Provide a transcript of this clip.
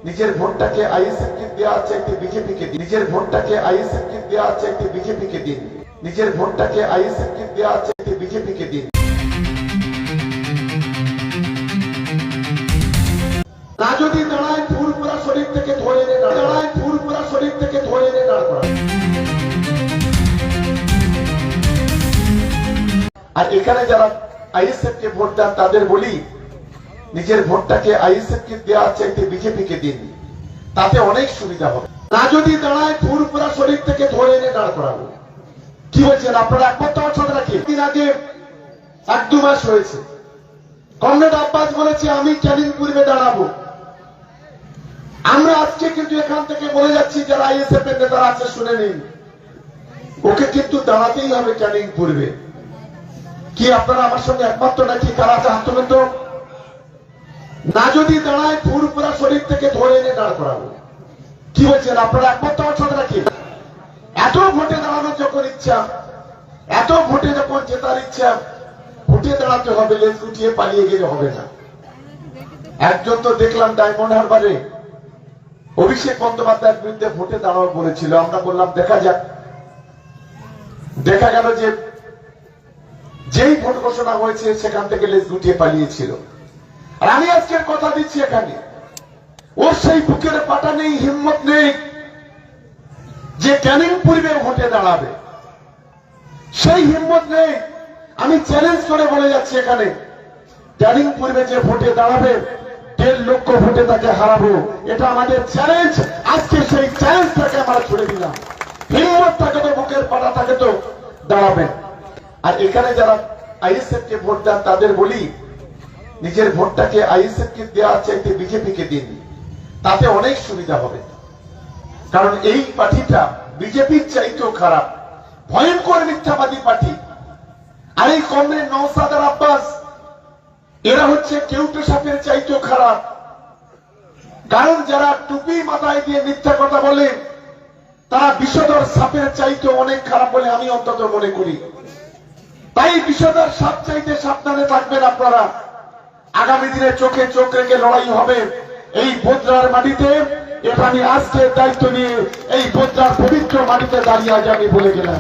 নিজের ভোটটাকে আইএসএফকে দেওয়া চাইতে বিজেপিকে দিন। নিজের ভোটটাকে আইএসএফকে দেওয়া চাইতে বিজেপিকে দিন। নিজের ভোটটাকে আইএসএফকে দেওয়া চাইতে বিজেপিকে দিন। না যদি দাঁড়ায় ফুরপুরা শরীর থেকে ধরে এনে দাঁড়ায় ফুরপুরা শরীর থেকে ধরে এনে দাঁড় করা। আর এখানে যারা আইএসএফকে ভোট দেন তাদের বলি নিজের ভোটটাকে আইএসএফকে দেওয়া চাইতে বিজেপিকে দিন, তাতে অনেক সুবিধা হবে। না যদি দাঁড়ায় ফুরপুরা শরীর থেকে ধরে এনে দাঁড় করাবো। কি বলছেন আপনারা? একমাত্র অর্থাৎ রাখি দিন আগে 1-2 মাস হয়েছে কমরেড আব্বাস বলেছে আমি ক্যানিং পূর্বে দাঁড়াবো। আমরা আজকে কিন্তু এখান থেকে বলে যাচ্ছি যারা আইএসএফ এর নেতারা আছে শুনে নিন, ওকে কিন্তু দাঁড়াতেই হবে ক্যানিং পূর্বে। কি আপনারা আমার সঙ্গে একমাত্র নাকি? কারা চাচ্ছেন তো? না যদি দাঁড়ায় ফুরপুরা শরীর থেকে ধরে এনে দাঁড় করাবো। কি বলছেন আপনারা? একমাত্র অর্থাৎ রাখি এত ভোটে দাঁড়ানোর যখন ইচ্ছা, এত ভোটে যখন জেতার ইচ্ছা, ভোটে দাঁড়াতে হবে, লেজ গুটিয়ে পালিয়ে গেলে হবে না। একজন তো দেখলাম ডায়মন্ড হারবারে অভিষেক বন্দ্যোপাধ্যায়ের বিরুদ্ধে ভোটে দাঁড়ানো বলেছিল। আমরা বললাম দেখা যাক। দেখা গেল যে যেই ভোট ঘোষণা হয়েছে সেখান থেকে লেজ গুটিয়ে পালিয়েছিল। আর আমি আজকের কথা দিচ্ছি এখানে, ওর সেই বুকের পাটা নেই, হিম্মত নেই যে ক্যানিং পূর্বে ভোটে দাঁড়াবে, সেই হিম্মত নেই। আমি চ্যালেঞ্জ করে বলে যাচ্ছি এখানে, ক্যানিং পূর্বে যে ভোটে দাঁড়াবে 1.5 লক্ষ ভোটে তাকে হারাবো, এটা আমাদের চ্যালেঞ্জ। আজকে সেই চ্যালেঞ্জটাকে আমরা ছুড়ে দিলাম। হিম্মত থাকে তো, বুকের পাটা থাকে তো দাঁড়াবেন। আর এখানে যারা আইএসএফ কে ভোট দেন তাদের বলি নিজের ভোটটাকে আইএসএফ কে দেওয়া চাইতে বিজেপিকে দিন, তাতে অনেক সুবিধা হবে। কারণ এই পার্টিটা বিজেপির চাইতেও খারাপ, ভয়ঙ্কর মিথ্যাবাদী পার্টি। আর এই কমরেড নওশাদ আর আব্বাস এরা হচ্ছে কেউটে সাপের চাইতেও খারাপ। কারণ যারা টুপি মাথায় দিয়ে মিথ্যা কথা বলে তারা বিষধর সাপের চাইতে অনেক খারাপ বলে আমি অন্তত মনে করি। তাই বিষধর সাপ চাইতে সাবধানে থাকবেন আপনারা। আগামী দিনে চোখে চোখ রেখে লড়াই হবে এই বোদরার মাটিতে। এটা আমি আজকে দায়িত্ব নিয়ে এই বোদরার পবিত্র মাটিতে দাঁড়িয়ে আজ আমি বলে গেলাম।